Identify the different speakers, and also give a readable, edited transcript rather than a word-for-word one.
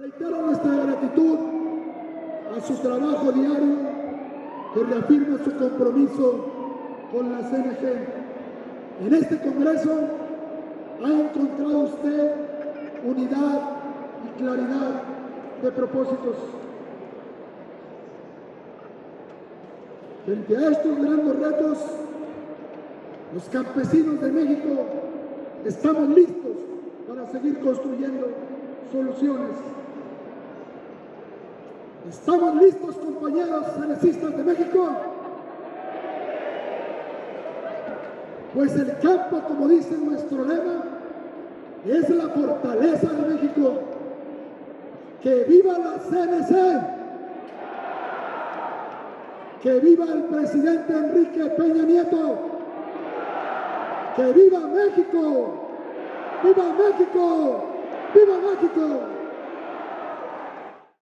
Speaker 1: Reitero nuestra gratitud a su trabajo diario que reafirma su compromiso con la CNG. En este Congreso ha encontrado usted unidad y claridad de propósitos. Frente a estos grandes retos, los campesinos de México estamos listos para seguir construyendo soluciones. ¿Estamos listos, compañeros cenecistas de México? Pues el campo, como dice nuestro lema, es la fortaleza de México. ¡Que viva la CNC! ¡Que viva el presidente Enrique Peña Nieto! ¡Que viva México! ¡Viva México! ¡Viva México!